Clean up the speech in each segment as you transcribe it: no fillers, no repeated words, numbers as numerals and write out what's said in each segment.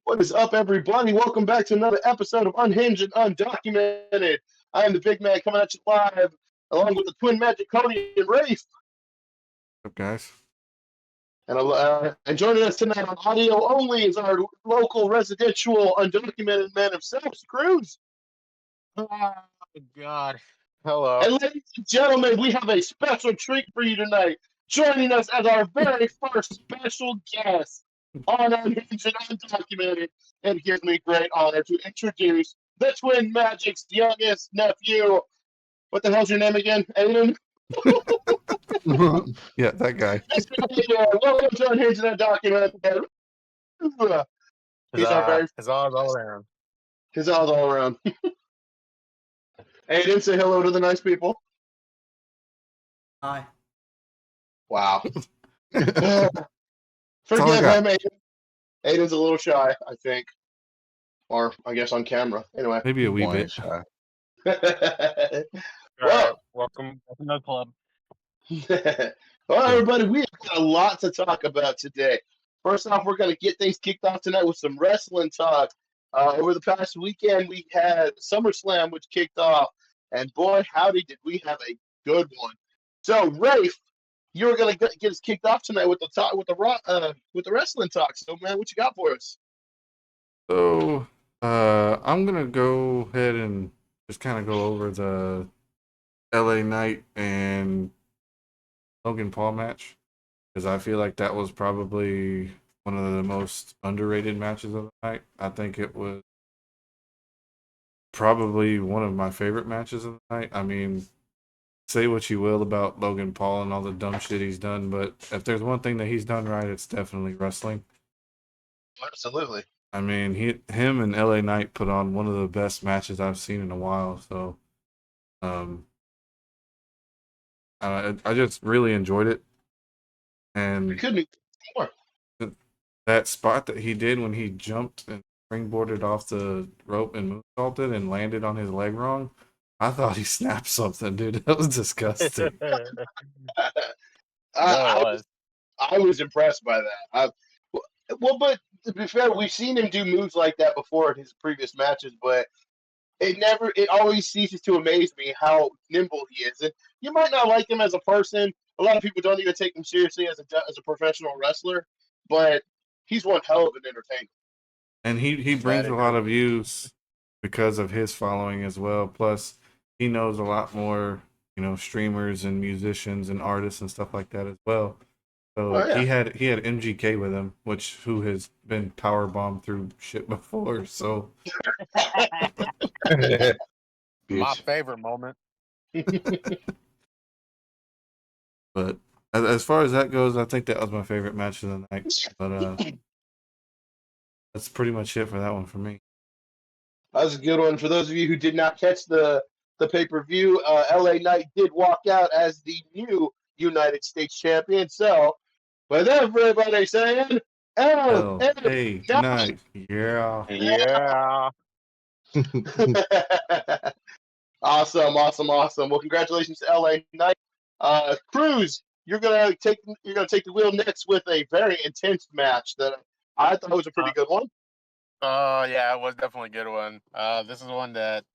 What is up, everybody? Welcome back to another episode of Unhinged and Undocumented. I am the big man coming at you live, along with the twin magic Cody and Rafe. What's up, guys? And joining us tonight on audio only is our local residential undocumented man himself, Cruz. Oh, God. Hello. And ladies and gentlemen, we have a special treat for you tonight. Joining us as our very first special guest on Unhinged and Undocumented. And it gives me great honor to introduce the Twin Magic's youngest nephew. What the hell's your name again, Aiden? Yeah, that guy. Welcome to Unhinged and Undocumented. He's our very His odds all around. his eyes all around. Aiden, say hello to the nice people. Hi. Wow. all I Forgive got. him, Aiden. Aiden's a little shy, I think. Or, I guess, on camera. Anyway. Maybe a wee Boy, bit. shy. All Well- right. Welcome to the club. Well, everybody, we have got a lot to talk about today. First off, we're going to get things kicked off tonight with some wrestling talk. Over the past weekend, we had Summerslam, which kicked off, and boy, howdy, did we have a good one. So, Rafe, you're going to get us kicked off tonight with the talk, with the wrestling talk. So, man, what you got for us? So, I'm gonna go ahead and just kind of go over the LA Knight and Logan Paul match because I feel like that was probably one of the most underrated matches of the night. I think it was probably one of my favorite matches of the night. I mean, say what you will about Logan Paul and all the dumb shit he's done, but if there's one thing that he's done right, it's definitely wrestling. Absolutely. I mean, him and LA Knight put on one of the best matches I've seen in a while. So, I just really enjoyed it, We and couldn't more. that spot that he did when he jumped and springboarded off the rope and moonsaulted and landed on his leg wrong. I thought he snapped something, dude. That was disgusting. I was impressed by that. But to be fair, we've seen him do moves like that before in his previous matches, but it always ceases to amaze me how nimble he is. And you might not like him as a person. A lot of people don't even take him seriously as a professional wrestler, but he's one hell of an entertainer. And he brings a lot of views because of his following as well. Plus, he knows a lot more, streamers and musicians and artists and stuff like that as well. So he had MGK with him, who has been power bombed through shit before. So My favorite moment. But as far as that goes, I think that was my favorite match of the night. But that's pretty much it for that one for me. That was a good one. For those of you who did not catch the pay-per-view, LA Knight did walk out as the new United States champion. So, with everybody saying, LA Knight. Yeah. Yeah. Awesome. Well, congratulations to LA Knight. Cruz, you're gonna take the wheel next with a very intense match that I thought was a pretty good one. Yeah, it was definitely a good one. This is one that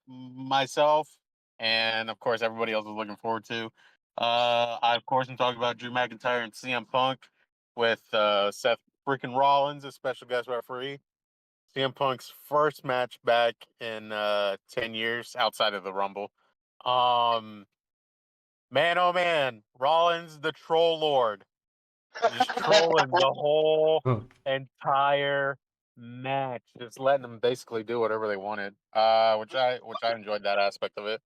myself and, of course, everybody else was looking forward to. I, of course, am talking about Drew McIntyre and CM Punk with Seth freaking Rollins as special guest referee. CM Punk's first match back in 10 years outside of the Rumble. Man, oh man, Rollins, the troll lord, just trolling the whole entire match, just letting them basically do whatever they wanted. Which I enjoyed that aspect of it.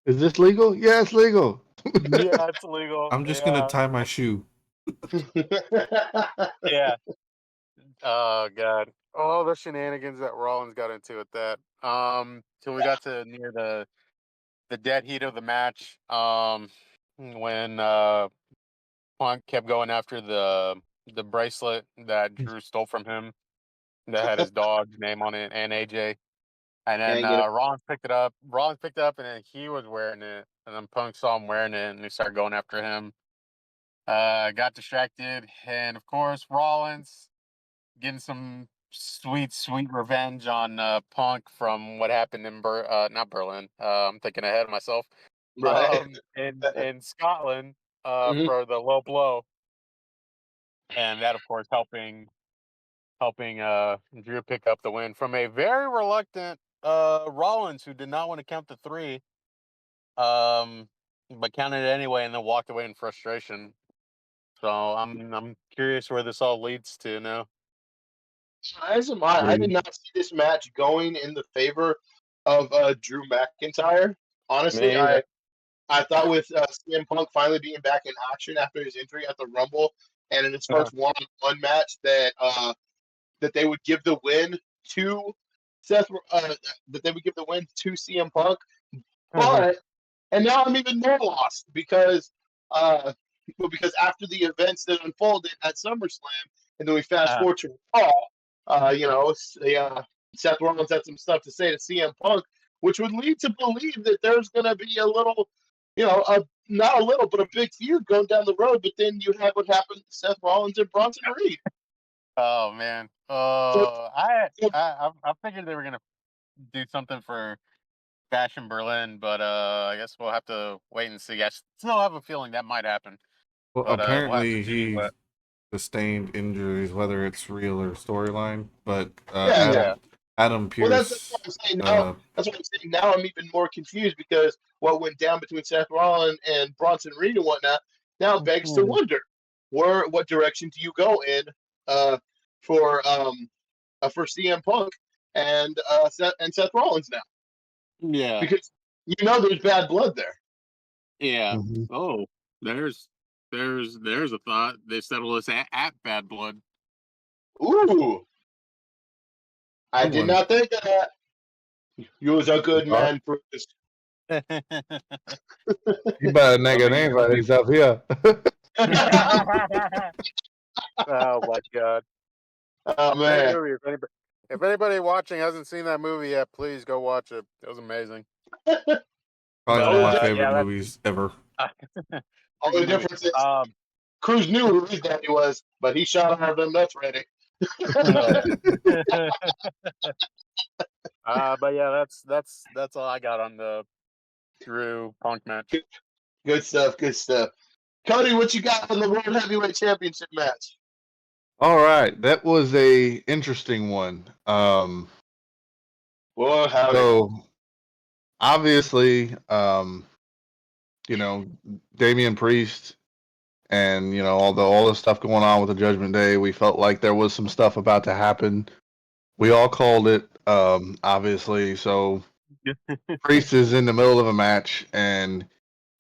Is this legal? Yeah, it's legal. Yeah, it's legal. I'm just gonna tie my shoe. Yeah. Oh god. All the shenanigans that Rollins got into with that. Till we got to near the dead heat of the match. When Punk kept going after the bracelet that Drew stole from him that had his dog's name on it and AJ. And then Rollins picked it up. And then he was wearing it. And then Punk saw him wearing it and he started going after him. Got distracted. And of course, Rollins getting some sweet revenge on Punk from what happened in not Berlin. I'm thinking ahead of myself. Right. In Scotland, Mhm. for the low blow, and that of course helping Drew pick up the win from a very reluctant Rollins, who did not want to count the 3, but counted it anyway and then walked away in frustration. So I'm curious where this all leads to now. As am I. I did not see this match going in the favor of Drew McIntyre. Honestly, Me either. I thought with CM Punk finally being back in action after his injury at the Rumble and in his first one-on-one match that they would give the win to Seth. That they would give the win to CM Punk. But and now I'm even more lost because after the events that unfolded at SummerSlam, and then we fast forward to Raw, Seth Rollins had some stuff to say to CM Punk, which would lead to believe that there's going to be a little, not a little, but a big feud going down the road. But then you have what happened to Seth Rollins and Bronson Reed. Oh man. So- I figured they were gonna do something for Bash in Berlin, but I guess we'll have to wait and see. I still have a feeling that might happen. Well, But we'll have to apparently see he what- sustained injuries, whether it's real or storyline. But Yeah. Adam Well, that's Pierce, what I'm saying now. That's what I'm saying now. I'm even more confused because what went down between Seth Rollins and Bronson Reed and whatnot now begs to wonder what direction do you go in for CM Punk and Seth Rollins now, Yeah. because there's bad blood there. Yeah. Mhm. Oh, there's a thought. They settle this at Bad Blood. Ooh, I Good did one. not think of that. You was a good Huh? man, Bruce. You better make a name for yourself here. Oh my god. Oh Great man. movie. If anybody watching hasn't seen that movie yet, please go watch it. It was amazing. Probably But, one of my favorite yeah, that's- movies ever. Only movie. difference is Cruz knew who his daddy was, but he shot all of them nuts ready. But yeah, that's all I got on the Drew Punk match. Good stuff. Good stuff. Cody, what you got on the World Heavyweight Championship match? All right, that was a interesting one. Well, howdy. So obviously, Damian Priest and all the stuff going on with the Judgment Day, we felt like there was some stuff about to happen. We all called it, obviously. So Priest is in the middle of a match, and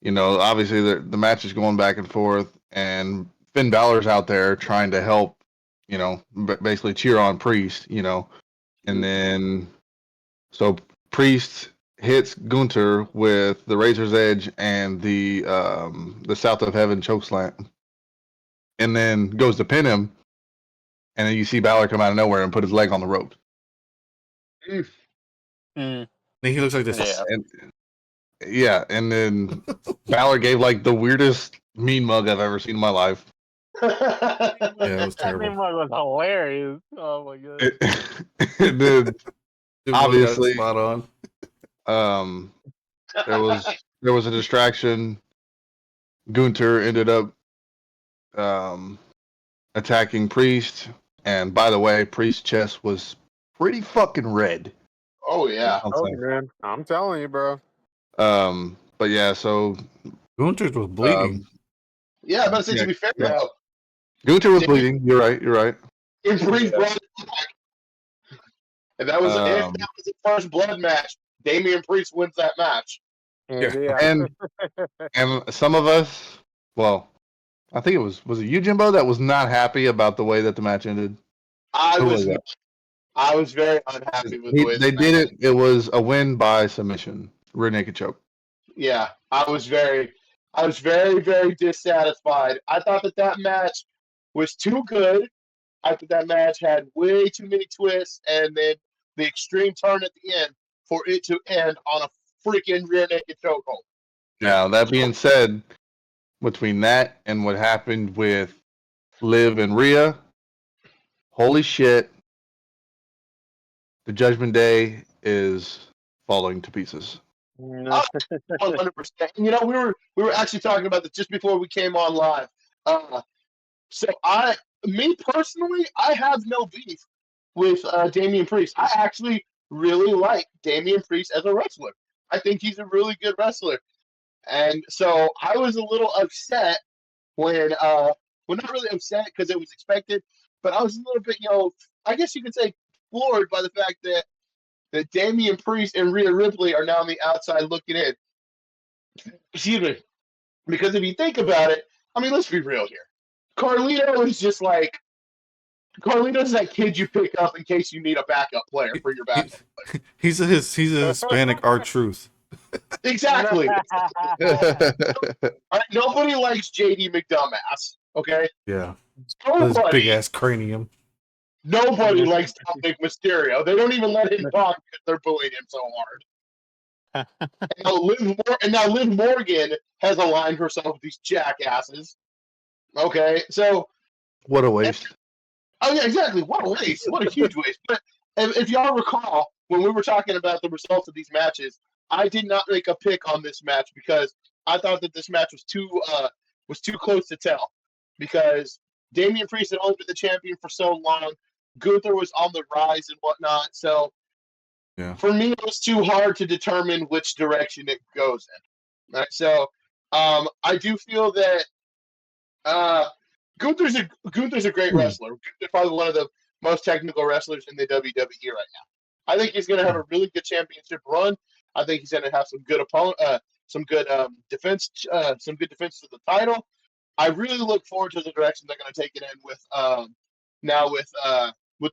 obviously the match is going back and forth, and Finn Balor's out there trying to help, basically cheer on Priest, and then so Priest hits Gunter with the Razor's Edge and the South of Heaven chokeslam, and then goes to pin him, and then you see Balor come out of nowhere and put his leg on the rope. Mm. He looks like this. Yeah. And then Balor gave like the weirdest mean mug I've ever seen in my life. Yeah, it was That terrible. meme was hilarious. Oh my god. And then Dude, obviously, spot on. there was a distraction. Gunter ended up attacking Priest, and by the way, Priest's chest was pretty fucking red. Oh yeah. Okay, man. I'm telling you, bro. But yeah, so Gunter was bleeding. Yeah, but to be fair, though, Gunter was bleeding. You're right. if Priest brought it back, if that was the first blood match, Damian Priest wins that match. Yeah. And some of us, well, I think it was it you, Jimbo, that was not happy about the way that the match ended? I Who was was I was very unhappy with the way they did it. It was a win by submission, rear naked choke. Yeah, I was very, very dissatisfied. I thought that match was too good. I thought that match had way too many twists, and then the extreme turn at the end for it to end on a freaking rear naked chokehold. Now, that being said, between that and what happened with Liv and Rhea, holy shit, the Judgment Day is falling to pieces. 100%. You know, we were actually talking about this just before we came on live. So me personally, I have no beef with Damian Priest. I actually really like Damian Priest as a wrestler. I think he's a really good wrestler, and so I was a little upset when, well, not really upset because it was expected, but I was a little bit, I guess you could say, floored by the fact that Damian Priest and Rhea Ripley are now on the outside looking in. Excuse me. Because if you think about it, I mean, let's be real here. Carlito is just like, Carlito's that kid you pick up in case you need a backup player for your backup player. He's a Hispanic R-Truth. Exactly. Nobody likes JD McDumbass, okay? Yeah. His big ass cranium. Nobody likes Dominic Mysterio. They don't even let him talk because they're booing him so hard. And now Liv Morgan has aligned herself with these jackasses. Okay, so what a waste. Oh yeah, exactly. What a waste! What a huge waste. But if y'all recall, when we were talking about the results of these matches, I did not make a pick on this match because I thought that this match was too close to tell. Because Damian Priest had only been the champion for so long, Gunther was on the rise and whatnot. So for me, it was too hard to determine which direction it goes in. Right? So I do feel that Gunther's a great wrestler. Gunther's probably one of the most technical wrestlers in the WWE right now. I think he's going to have a really good championship run. I think he's going to have some good defense, some good defense to the title. I really look forward to the direction they're going to take it in with now with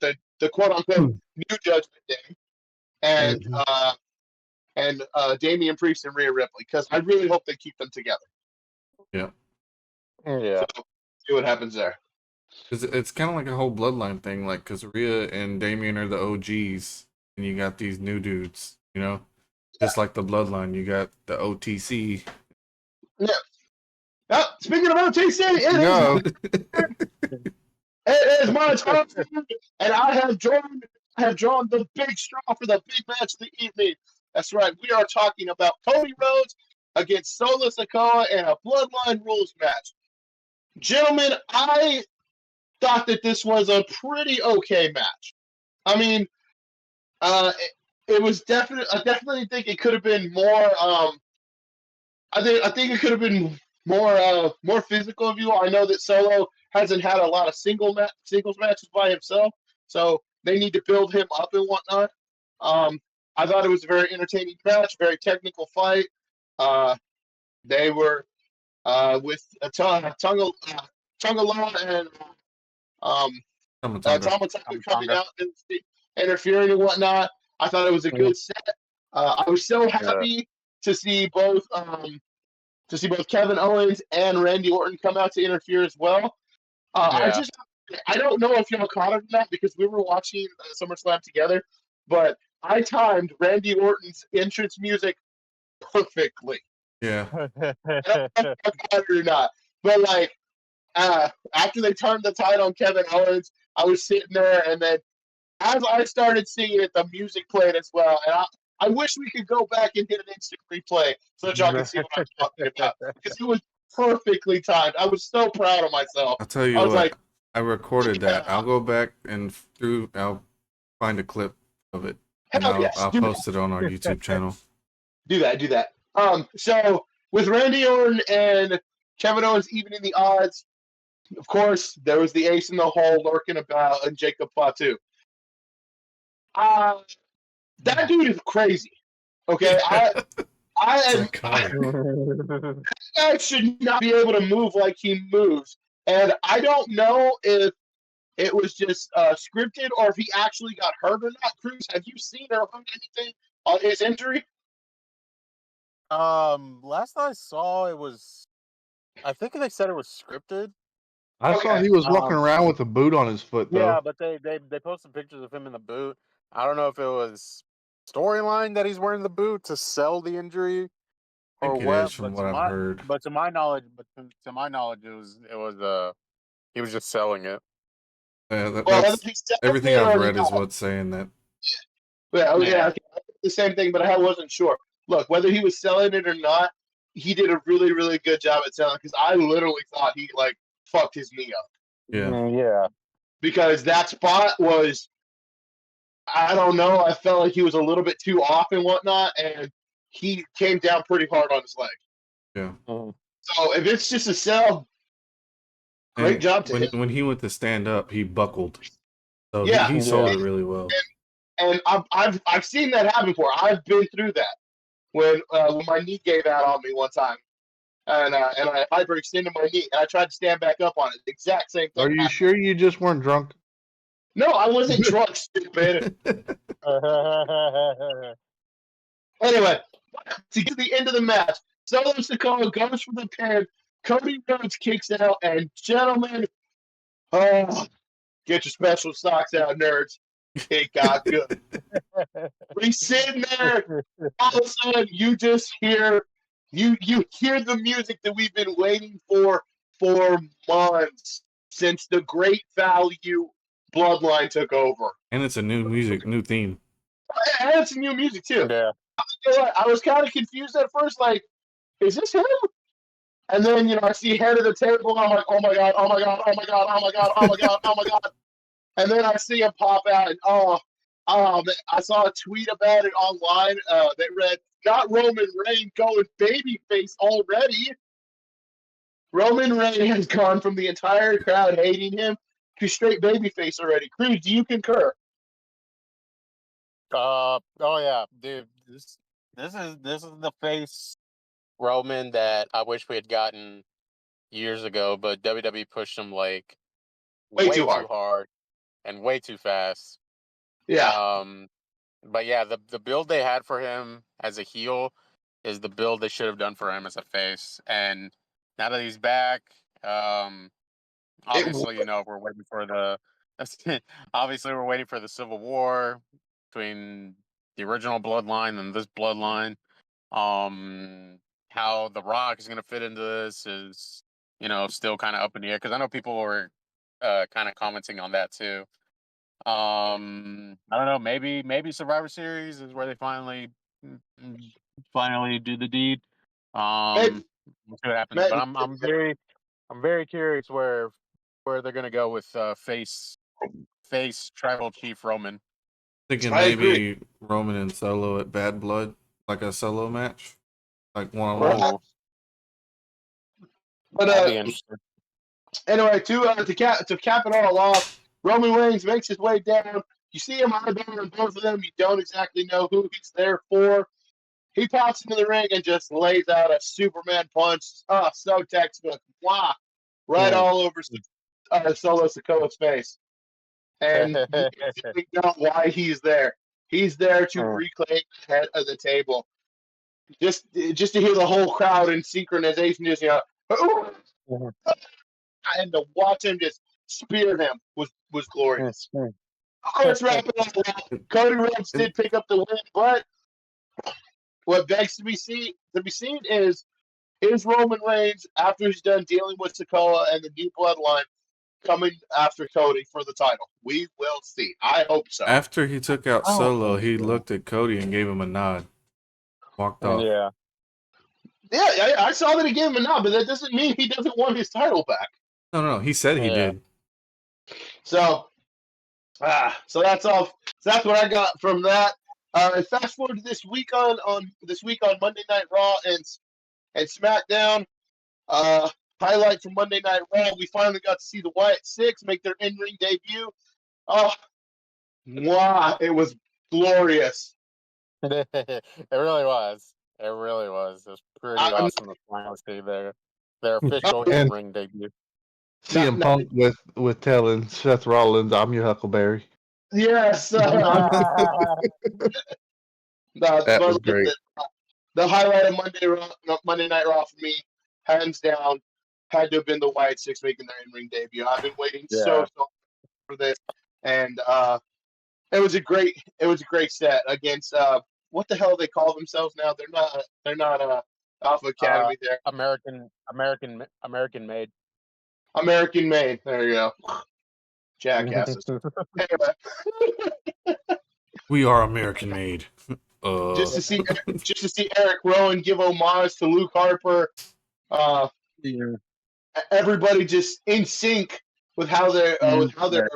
the quote unquote new Judgment Day and Damian Priest and Rhea Ripley, because I really hope they keep them together. Yeah. Yeah. So, see what happens there. It's kind of like a whole bloodline thing, like because Rhea and Damian are the OGs, and you got these new dudes, just like the bloodline. You got the OTC. Yeah. Oh, speaking of OTC, it is my time, and I have drawn the big straw for the big match of the evening. That's right. We are talking about Cody Rhodes against Solo Sikoa in a Bloodline Rules match. Gentlemen, I thought that this was a pretty okay match. I mean, it was definitely. I definitely think it could have been more. I think it could have been more physical of you. I know that Solo hasn't had a lot of singles matches by himself, so they need to build him up and whatnot. I thought it was a very entertaining match, very technical fight. They were with Tongaloa and Tama coming out and interfering and whatnot. I thought it was a good set. I was so happy to see both Kevin Owens and Randy Orton come out to interfere as well. I don't know if y'all caught it or not because we were watching SummerSlam together, but I timed Randy Orton's entrance music perfectly. Yeah. I don't know if y'all caught it or not, but like after they turned the tide on Kevin Owens, I was sitting there, and then as I started singing it, the music played as well, and I wish we could go back and hit an instant replay so that y'all can see what I'm talking about, because it was perfectly timed. I was so proud of myself. I'll tell you what, I recorded that. I'll go back and I'll find a clip of it, and I'll post it on our YouTube channel. Do that. So with Randy Orton and Kevin Owens evening the odds, of course, there was the ace in the hole lurking about and Jacob Fatu. That dude is crazy. Okay, I should not be able to move like he moves, and I don't know if it was just scripted or if he actually got hurt or not. Cruz, have you seen or heard anything on his injury? Last I saw, I think they said it was scripted. I saw he was walking around with a boot on his foot, though. Yeah, but they posted pictures of him in the boot. I don't know if it was storyline that he's wearing the boot to sell the injury or what. From what I've heard. But to my knowledge, it was he was just selling it. Everything I've read is what's saying that. Yeah, okay. The same thing, but I wasn't sure. Look, whether he was selling it or not, he did a really, really good job at selling because I literally thought he like fucked his knee up. Yeah. Because that spot was, I don't know, I felt like he was a little bit too off and whatnot, and he came down pretty hard on his leg. Yeah. So if it's just a sell, great job to him. When he went to stand up, he buckled. So Yeah. he sold it really well. And I've seen that happen before. I've been through that when my knee gave out on me one time, and I hyperextended my knee, and I tried to stand back up on it. The exact same thing. Are you sure you just weren't drunk? No, I wasn't drunk, stupid. Anyway, to get to the end of the match, Solo Sikoa goes for the pin. Cody Rhodes kicks out, and gentlemen, get your special socks out, nerds. It got good. We're sitting there, all of a sudden you just hear you hear the music that we've been waiting for months since the Great Value Bloodline took over. And it's a new theme. And it's new music too. Yeah. I was kind of confused at first, like, is this him? And then, I see head of the table, and I'm like, oh my god, oh my god, oh my god, oh my god, oh my god, oh my god. And then I see him pop out, and I saw a tweet about it online that read, not Roman Reigns going babyface already. Roman Reigns has gone from the entire crowd hating him to straight babyface already. Cruz, do you concur? Oh yeah, dude. This is the face Roman that I wish we had gotten years ago, but WWE pushed him like way too hard and way too fast. Yeah. But yeah, the build they had for him as a heel is the build they should have done for him as a face. And now that he's back, obviously, we're waiting for the Civil War between the original bloodline and this bloodline. How The Rock is going to fit into this is, still kind of up in the air because I know people were kind of commenting on that too. I don't know. Maybe Survivor Series is where they finally do the deed. We'll see what happens. But I'm very curious where they're gonna go with face Tribal Chief Roman. Thinking maybe Roman and Solo at Bad Blood, like a solo match, like one-on-one. But anyway, to cap it all off, Roman Reigns makes his way down. You see him eyeballing both of them. You don't exactly know who he's there for. He pops into the ring and just lays out a Superman punch. Oh, so textbook. Wow. Right all over Solo Sikoa's face. And you know why he's there. He's there to reclaim the head of the table. Just to hear the whole crowd in synchronization, just and to watch him just spear him was glorious. Let's wrap it up. Cody Rhodes did pick up the win, but what begs to be seen is Roman Reigns, after he's done dealing with Sikoa and the new bloodline, coming after Cody for the title. We will see. I hope so. After he took out Solo, he looked at Cody and gave him a nod. Walked off. Yeah. Yeah, I saw that he gave him a nod, but that doesn't mean he doesn't want his title back. No, he said he did. So that's all. So that's what I got from that. Fast forward to this week on Monday Night Raw and SmackDown. Highlight from Monday Night Raw: we finally got to see the Wyatt Six make their in-ring debut. Oh, wow! It was glorious. It really was. It was pretty awesome to finally see their official in-ring debut. CM Punk with telling Seth Rollins, "I'm your Huckleberry." Yes. That was great. The highlight of Monday Night Raw for me, hands down, had to have been the Wyatt Six making their in-ring debut. I've been waiting so for this, and it was a great set against what the hell they call themselves now? They're not Alpha Academy. There, American Made. American Made. There you go. Jackasses. Anyway. We are American made. Just to see Eric Rowan give homage to Luke Harper. Yeah. Everybody just in sync with how they're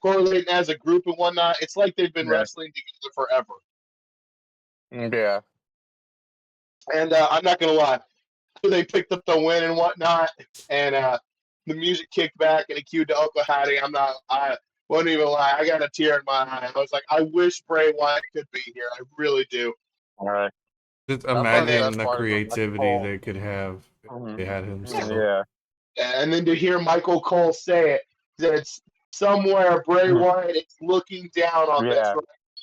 correlating as a group and whatnot. It's like they've been wrestling together forever. Yeah. And I'm not gonna lie, they picked up the win and whatnot, and the music kicked back and it cued to Oklahoma. I won't even lie, I got a tear in my eye. I was like, I wish Bray Wyatt could be here. I really do. All right. Just That's imagine the part of the creativity Cole. they could have if they had him still. Yeah. And then to hear Michael Cole say it, that it's somewhere Bray Wyatt is looking down on this. Right?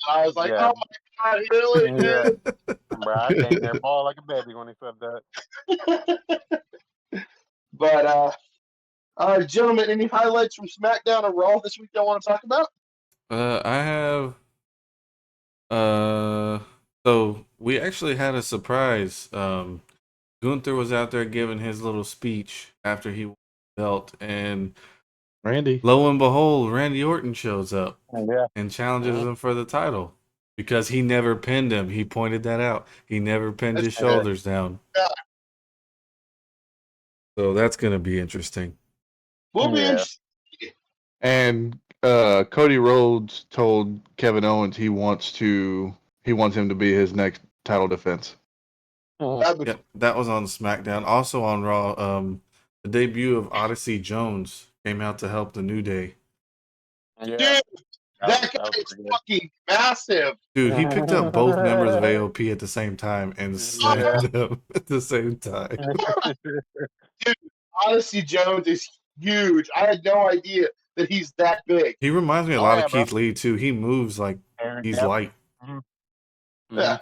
I was like, oh my God, he really did. Bro, I came there ball like a baby when he said that. But, gentlemen, any highlights from SmackDown or Raw this week y'all want to talk about? I have. So we actually had a surprise. Gunther was out there giving his little speech after he won the belt, and Randy. lo and behold, Randy Orton shows up Yeah. and challenges him for the title because he never pinned him. He pointed that out. He never pinned his shoulders down. Yeah. So that's gonna be interesting. We'll be interested. And Cody Rhodes told Kevin Owens he wants him to be his next title defense. Yeah, that was on SmackDown. Also on Raw, the debut of Odyssey Jones came out to help the New Day. Yeah. Dude, that guy is fucking massive. Dude, he picked up both members of AOP at the same time and slammed them at the same time. Dude, Odyssey Jones is huge. I had no idea that he's that big. He reminds me a lot of Keith Lee too. He moves like he's light. Yeah,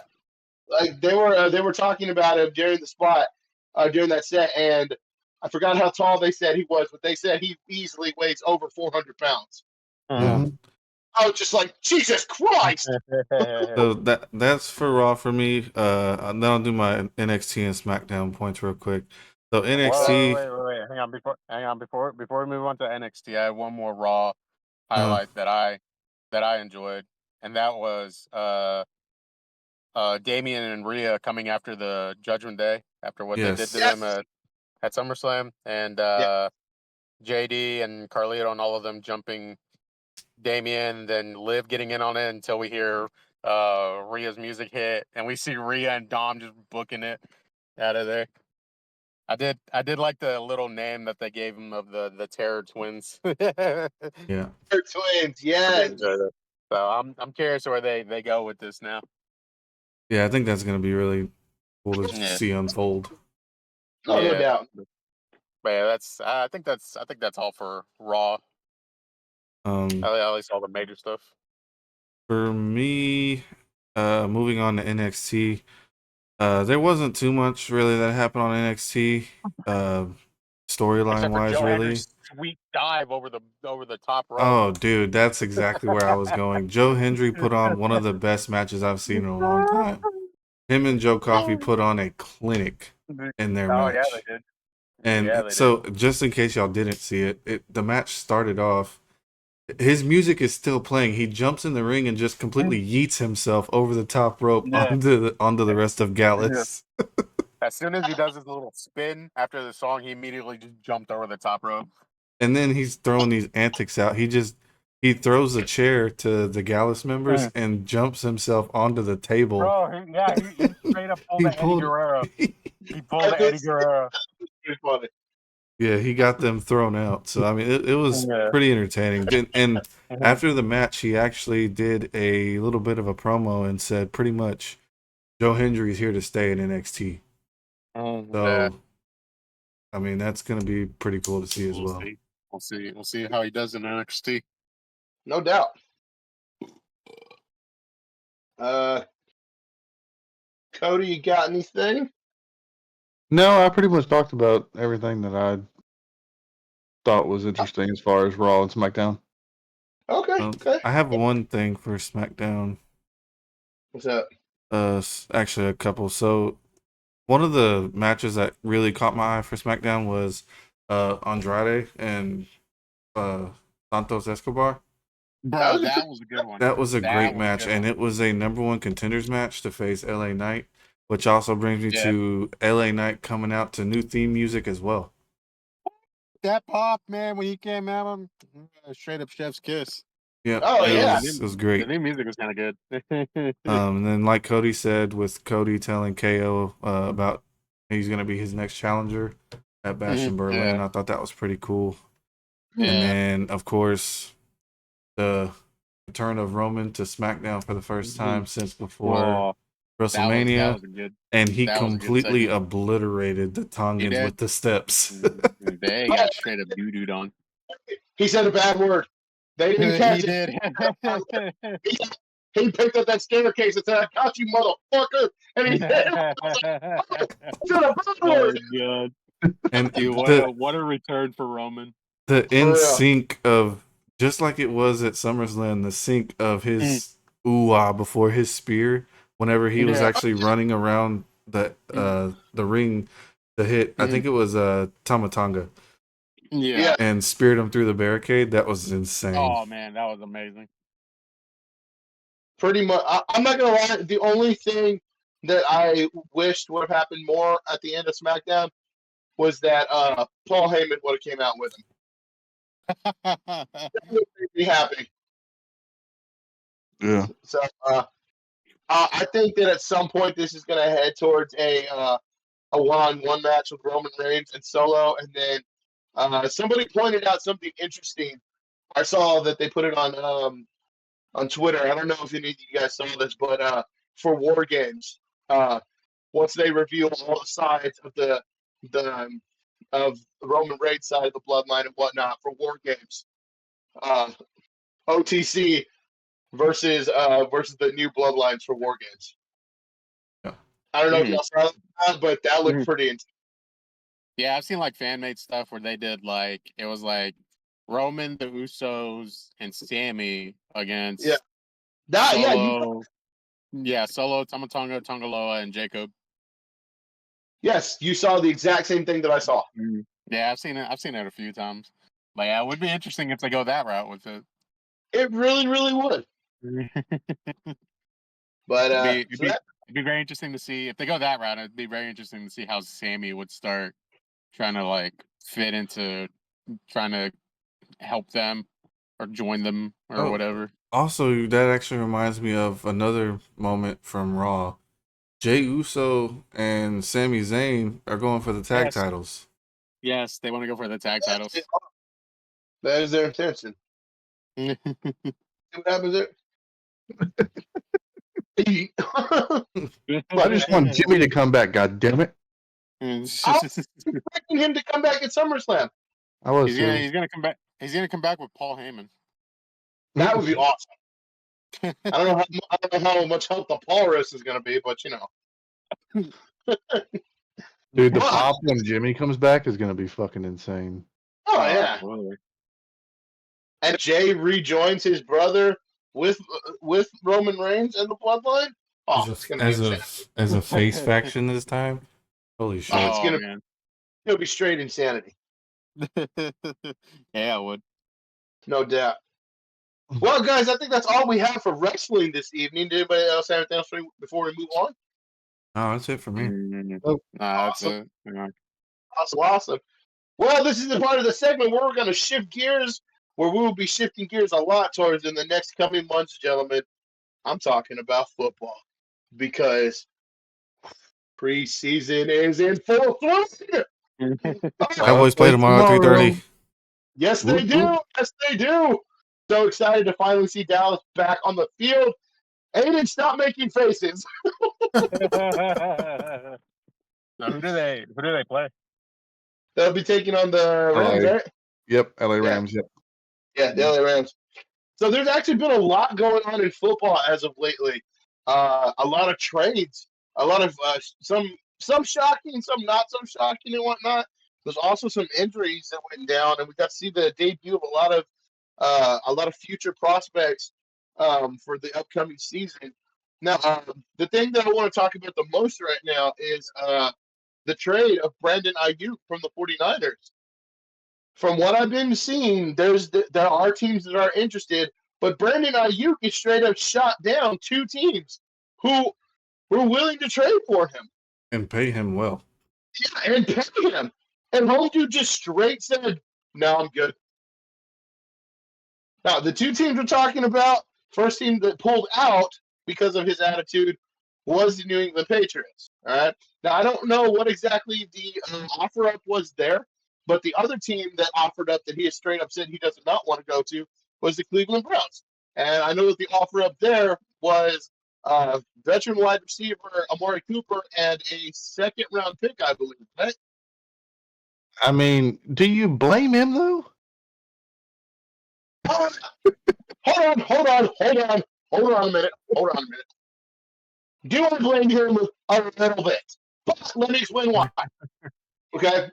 like they were talking about him during the spot, during that set, and I forgot how tall they said he was, but they said he easily weighs over 400 pounds. Yeah. I was just like, Jesus Christ! So that's for Raw for me. Then I'll do my NXT and SmackDown points real quick. So NXT. Wait. Hang on. Before we move on to NXT, I have one more Raw highlight that I enjoyed, and that was Damian and Rhea coming after the Judgment Day after what they did to them at SummerSlam, and JD and Carlito and all of them jumping Damian, then Liv getting in on it until we hear Rhea's music hit, and we see Rhea and Dom just booking it out of there. I did like the little name that they gave him of the Terror Twins. Yeah, Terror Twins. Yeah. So I'm curious where they go with this now. Yeah, I think that's gonna be really cool to see unfold. No doubt. But yeah, I think that's all for Raw. At least all the major stuff. For me, moving on to NXT, there wasn't too much really that happened on NXT, storyline wise, really. Sweet dive over the top rope. Oh, dude, that's exactly where I was going. Joe Hendry put on one of the best matches I've seen in a long time. Him and Joe Coffey put on a clinic in their match. Yeah, they did. And so, just in case y'all didn't see it, the match started off. His music is still playing. He jumps in the ring and just completely yeets himself over the top rope onto the rest of Gallus. Yeah. As soon as he does his little spin after the song, he immediately just jumped over the top rope. And then he's throwing these antics out. He throws a chair to the Gallus members and jumps himself onto the table. Bro, he straight up pulled Eddie Guerrero. He pulled Eddie Guerrero. Yeah, he got them thrown out. So, I mean, it was pretty entertaining. And after the match, he actually did a little bit of a promo and said pretty much, Joe Hendry's here to stay in NXT. So, I mean, that's going to be pretty cool to see as well. We'll see how he does in NXT. No doubt. Cody, you got anything? No, I pretty much talked about everything that I thought was interesting as far as Raw and SmackDown. Okay. I have one thing for SmackDown. What's up? Actually, a couple. So, one of the matches that really caught my eye for SmackDown was Andrade and Santos Escobar. Bro, that was a good one. That was a great was match, good and one. it was a number one contenders match to face LA Knight, which also brings me Yeah. to LA Knight coming out to new theme music as well. That pop, man, when he came out, straight up chef's kiss. Yeah, Oh, yeah. it was great. The new music was kind of good. And then, like Cody said, with Cody telling KO about he's going to be his next challenger at Bash in Berlin, Yeah. I thought that was pretty cool. Yeah. And then, of course, the return of Roman to SmackDown for the first time since before WrestleMania, that was a good. and he that was a good completely segment. obliterated the Tongans did. with the steps. They got straight up doo-dooed on. He said a bad word. They didn't catch He it. did. He picked up that staircase and said, "I caught you, motherfucker." And he said a bad word. God. And Dude, what a return for Roman. the For in real. sync of, just like it was at SummerSlam, the sync of his ooh-ah before his spear, whenever he was Yeah. actually running around the ring to hit, I think it was Tamatanga, Yeah. and speared him through the barricade. That was insane. Oh man, that was amazing. Pretty much. I'm not gonna lie. The only thing that I wished would have happened more at the end of SmackDown was that Paul Heyman would have came out with him. That would make me happy. Yeah. So I think that at some point this is going to head towards a one-on-one match with Roman Reigns and Solo, and then somebody pointed out something interesting. I saw that they put it on Twitter. I don't know if any of you guys saw this, but for War Games, once they reveal all the sides of the of Roman Reigns side of the bloodline and whatnot for War Games, OTC versus the new bloodlines for War Games. Yeah. I don't know if y'all saw that, but that looked pretty intense. Yeah, I've seen like fan made stuff where they did like it was like Roman, the Usos, and Sammy against Solo. Solo, Tamatonga, Tongaloa, and Jacob. Yes, you saw the exact same thing that I saw. Yeah, I've seen it. I've seen it a few times. But yeah, it would be interesting if they go that route with it. It really, really would. But it'd be very interesting to see if they go that route. It'd be very interesting to see how Sammy would start trying to like fit into trying to help them or join them or whatever. Also, that actually reminds me of another moment from Raw. Jey Uso and Sami Zayn are going for the tag titles. Yes, they want to go for the tag titles. That is their intention. See what happens there? I just want Jimmy to come back. God damn it! I was expecting him to come back at SummerSlam. I was. He's gonna come back. He's gonna come back with Paul Heyman. That would be awesome. I don't know how much help the Walrus is gonna be, but you know. Dude, the pop when Jimmy comes back is gonna be fucking insane. Oh yeah. And Jay rejoins his brother with Roman Reigns and the Bloodline. Oh, it's gonna be as a face faction this time. Holy shit! It's gonna be straight insanity. Yeah, I would. No doubt. Well, guys, I think that's all we have for wrestling this evening. Did anybody else have anything else before we move on? Oh, that's it for me. Awesome. That's it. Awesome. Well, this is the part of the segment where we're going to shift gears, where we will be shifting gears a lot towards in the next coming months, gentlemen. I'm talking about football because preseason is in full swing. Cowboys play tomorrow at 3:30. Yes, they do. Yes, they do. So excited to finally see Dallas back on the field. Aiden, stop making faces. Now, who do they play? They'll be taking on the Rams, right? Yep, LA Rams. Yep. Yeah, the LA Rams. So there's actually been a lot going on in football as of lately. A lot of trades, a lot of some shocking, some not so shocking and whatnot. There's also some injuries that went down, and we got to see the debut of a lot of future prospects for the upcoming season. Now, the thing that I want to talk about the most right now is the trade of Brandon Ayuk from the 49ers. From what I've been seeing, there are teams that are interested. But Brandon Ayuk is straight up shot down 2 teams who were willing to trade for him. And pay him well. Yeah, and pay him. And home dude just straight said, no, I'm good. Now, the 2 teams we're talking about, first team that pulled out because of his attitude was the New England Patriots. All right. Now, I don't know what exactly the offer up was there, but the other team that offered up that he has straight up said he does not want to go to was the Cleveland Browns. And I know that the offer up there was veteran wide receiver Amari Cooper and a 2nd-round pick, I believe, right? I mean, do you blame him though? Hold on a minute. Do I blame him a little bit? But let me explain why. Okay?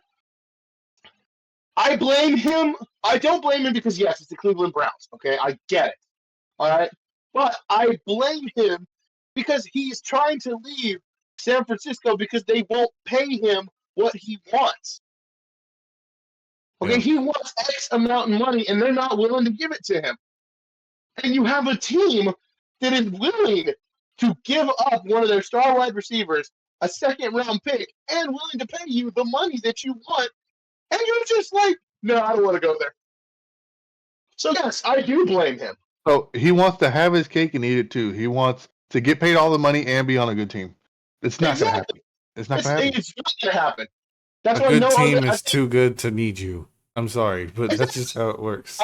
I blame him. I don't blame him because, yes, it's the Cleveland Browns. Okay? I get it. All right? But I blame him because he's trying to leave San Francisco because they won't pay him what he wants. Okay? Yeah. He wants X amount of money, and they're not willing to give it to him. And you have a team that is willing to give up one of their star wide receivers, a 2nd-round pick, and willing to pay you the money that you want, and you're just like, no, I don't want to go there. So, yes, I do blame him. So he wants to have his cake and eat it too. He wants to get paid all the money and be on a good team. It's not going to happen. It's not going to happen. It's not going to happen. That's A why good no team other, is too good to need you. I'm sorry, but that's just how it works.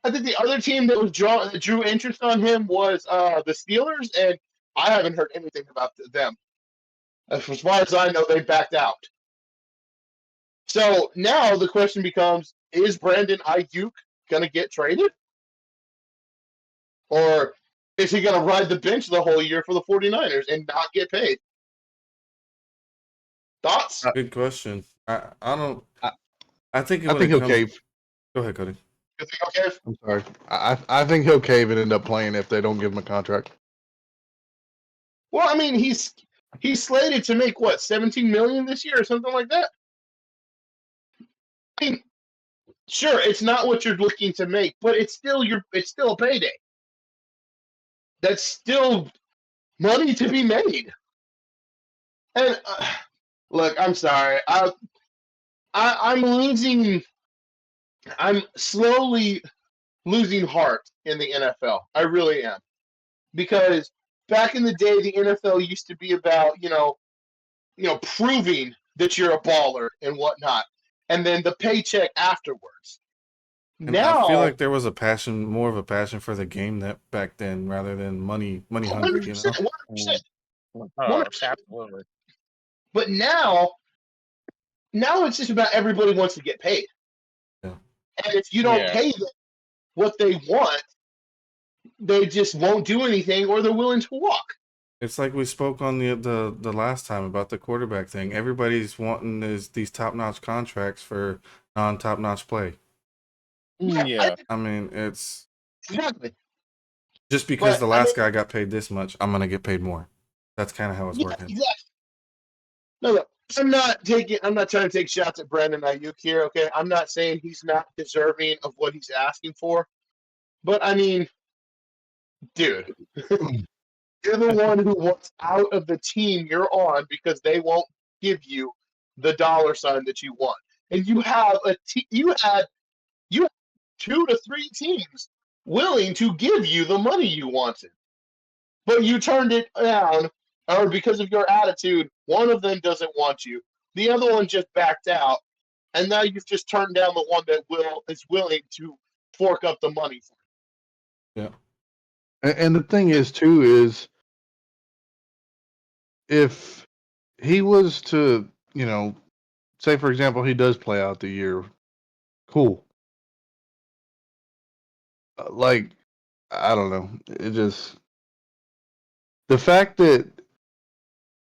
I think the other team that drew interest on him was the Steelers, and I haven't heard anything about them. As far as I know, they backed out. So now the question becomes, is Brandon Ayuk going to get traded? Or is he going to ride the bench the whole year for the 49ers and not get paid? Thoughts? Good question. I don't. I think I think he'll cave. Go ahead, Cody. You think okay? I'm sorry. I think he'll cave and end up playing if they don't give him a contract. Well, I mean, he's slated to make what, $17 million this year or something like that. I mean, sure, it's not what you're looking to make, but it's still a payday. That's still money to be made. And look, I'm sorry. I'm slowly losing heart in the NFL. I really am. Because back in the day, the NFL used to be about, proving that you're a baller and whatnot, and then the paycheck afterwards. And Now I feel like there was more of a passion for the game that back then, rather than money hungry. 100%, 100%. Absolutely. But now it's just about everybody wants to get paid. Yeah. And if you don't pay them what they want, they just won't do anything, or they're willing to walk. It's like we spoke on the last time about the quarterback thing. Everybody's wanting these top-notch contracts for non-top-notch play. Yeah. I mean, it's Exactly. just because the last guy got paid this much, I'm gonna get paid more. That's kind of how it's working. Exactly. No, I'm not trying to take shots at Brandon Ayuk here. Okay, I'm not saying he's not deserving of what he's asking for, but I mean, dude, you're the one who wants out of the team you're on because they won't give you the dollar sign that you want, and you have you had 2 to 3 teams willing to give you the money you wanted, but you turned it down, or because of your attitude, one of them doesn't want you, the other one just backed out, and now you've just turned down the one that is willing to fork up the money for you. Yeah. And the thing is, too, is if he was to, say, for example, he does play out the year, cool. Like, I don't know. It just, the fact that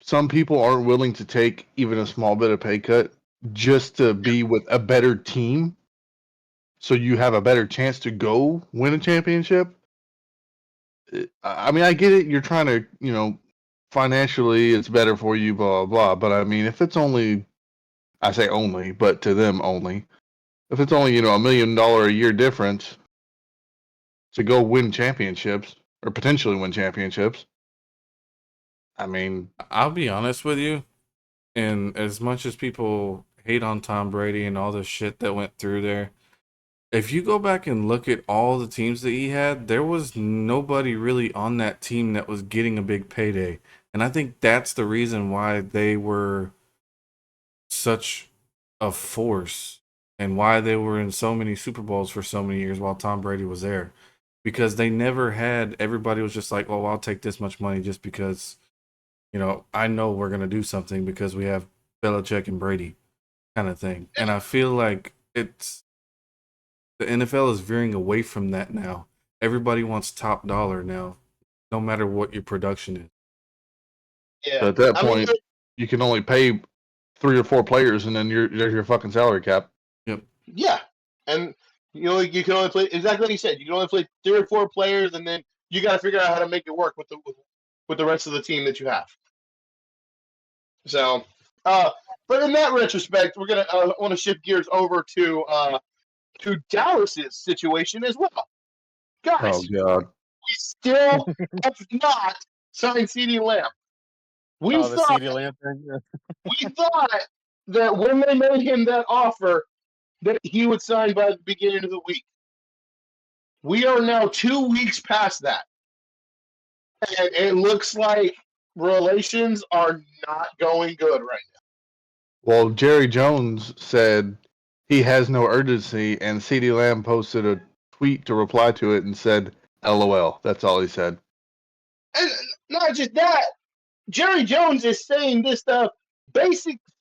some people aren't willing to take even a small bit of pay cut just to be with a better team, so you have a better chance to go win a championship. I mean, I get it. You're trying to, financially, it's better for you, blah, blah, blah. But I mean, if it's only, I say only, but to them only, if it's only, $1 million a year difference, to go win championships or potentially win championships. I mean, I'll be honest with you, and as much as people hate on Tom Brady and all the shit that went through there, if you go back and look at all the teams that he had, there was nobody really on that team that was getting a big payday. And I think that's the reason why they were such a force and why they were in so many Super Bowls for so many years while Tom Brady was there. Because they never had, everybody was just like, oh, I'll take this much money just because, I know we're going to do something because we have Belichick and Brady kind of thing. And I feel like the NFL is veering away from that now. Everybody wants top dollar now, no matter what your production is. Yeah. so at that point, you can only pay 3 or 4 players, and then there's your fucking salary cap. Yep. Yeah, and you can only play exactly like you said. You can only play 3 or 4 players, and then you got to figure out how to make it work with the rest of the team that you have. So, but in that retrospect, we're gonna want to shift gears over to Dallas's situation as well, guys. Oh God! We still have not signed CeeDee Lamb. We the thought CeeDee Lamb thing. we thought that when they made him that offer, that he would sign by the beginning of the week. We are now 2 weeks past that. And it looks like relations are not going good right now. Well, Jerry Jones said he has no urgency, and CeeDee Lamb posted a tweet to reply to it and said, "LOL." That's all he said. And not just that, Jerry Jones is saying this stuff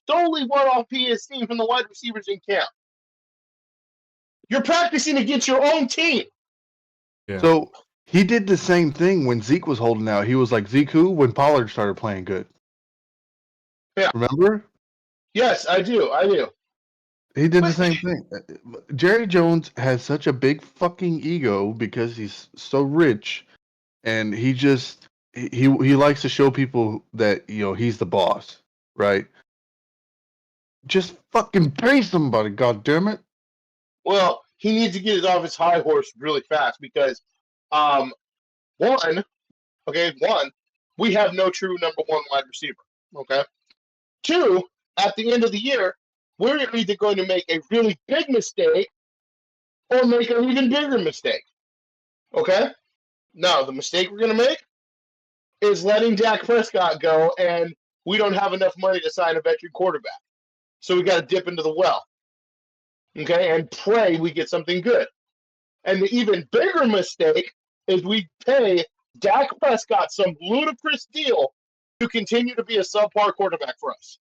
solely what off he has seen from the wide receivers in camp. You're practicing against your own team. Yeah. So he did the same thing when Zeke was holding out. He was like, "Zeke who?" when Pollard started playing good. Yeah. Remember? Yes, I do. He did the same thing. Jerry Jones has such a big fucking ego because he's so rich, and he likes to show people that he's the boss, right? Just fucking pay somebody, goddammit. Well, he needs to get off his high horse really fast because, one, we have no true number 1 wide receiver. Okay. 2, at the end of the year, we're either going to make a really big mistake or make an even bigger mistake. Okay? Now, the mistake we're going to make is letting Dak Prescott go, and we don't have enough money to sign a veteran quarterback. So we got to dip into the well. Okay? And pray we get something good. And the even bigger mistake is we pay Dak Prescott some ludicrous deal to continue to be a subpar quarterback for us.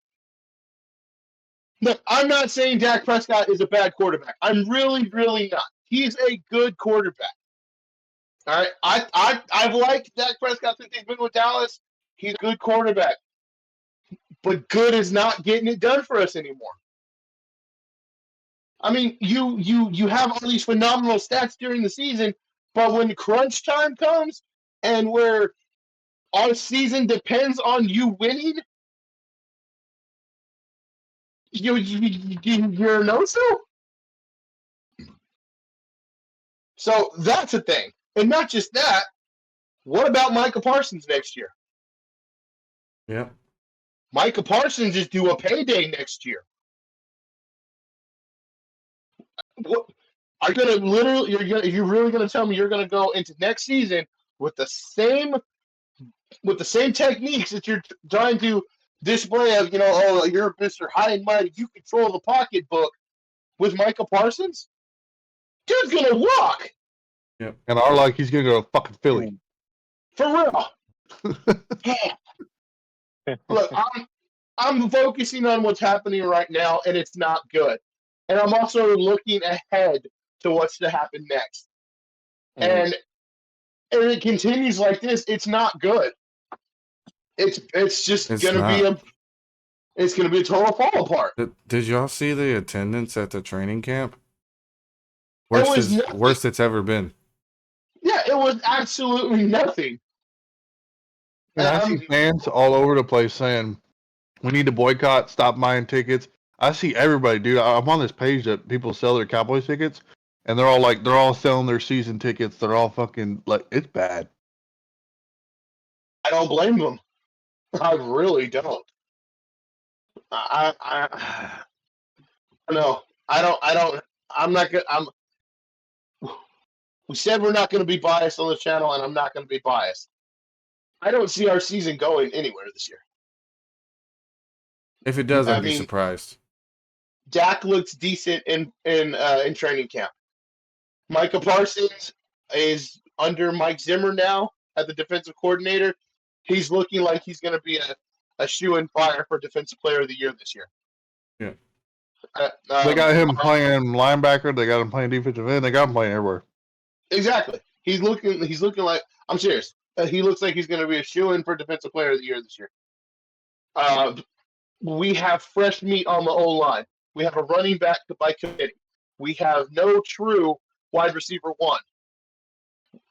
Look, I'm not saying Dak Prescott is a bad quarterback. I'm really, really not. He's a good quarterback. All right, I've liked Dak Prescott since he's been with Dallas. He's a good quarterback, but good is not getting it done for us anymore. I mean, you have all these phenomenal stats during the season, but when crunch time comes and where our season depends on you winning, you're no-so. So that's a thing. And not just that, what about Micah Parsons next year? Yep. Micah Parsons is due a payday next year. What are you gonna literally? You're really gonna tell me you're gonna go into next season with the same techniques that you're trying to display of, you're Mr. High and Mighty, you control the pocketbook with Micah Parsons? Dude's gonna walk. Yep. And are like he's gonna go to fucking Philly. For real. Look, I'm focusing on what's happening right now, and it's not good. And I'm also looking ahead to what's to happen next. And it continues like this, it's not good. It's just gonna be a total fall apart. Did y'all see the attendance at the training camp? Worst Worst it's ever been. Yeah, it was absolutely nothing. And I see fans all over the place saying, "We need to boycott, stop buying tickets." I see everybody, dude. I'm on this page that people sell their Cowboys tickets, and they're all selling their season tickets. They're all fucking like, it's bad. I don't blame them. I really don't. I no. I don't. I'm not gonna. We said we're not going to be biased on the channel, and I'm not going to be biased. I don't see our season going anywhere this year. If it does, I'd I be mean, surprised. Dak looks decent in training camp. Micah Parsons is under Mike Zimmer now as the defensive coordinator. He's looking like he's going to be a shoe-in fire for Defensive Player of the Year this year. Yeah. They got him playing linebacker. They got him playing defensive end. They got him playing everywhere. Exactly. He's looking like, I'm serious. He looks like he's going to be a shoe-in for Defensive Player of the Year this year. We have fresh meat on the O-line. We have a running back by committee. We have no true wide receiver one.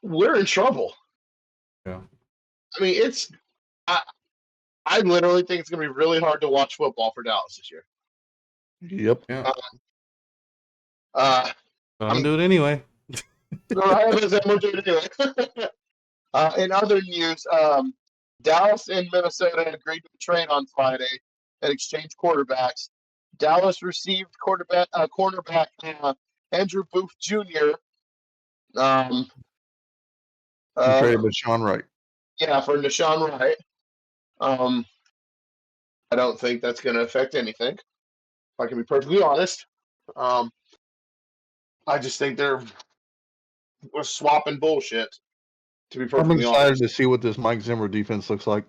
We're in trouble. Yeah. I mean, I literally think it's going to be really hard to watch football for Dallas this year. Yep. Yeah. I'm gonna do it anyway. In other news, Dallas and Minnesota agreed to trade on Friday and exchange quarterbacks. Dallas received cornerback Andrew Booth Jr. Traded with Sean Wright. Yeah, for Deshaun Wright. I don't think that's going to affect anything, if I can be perfectly honest. I just think we're swapping bullshit, to be I'm perfectly excited honest. to see what this Mike Zimmer defense looks like.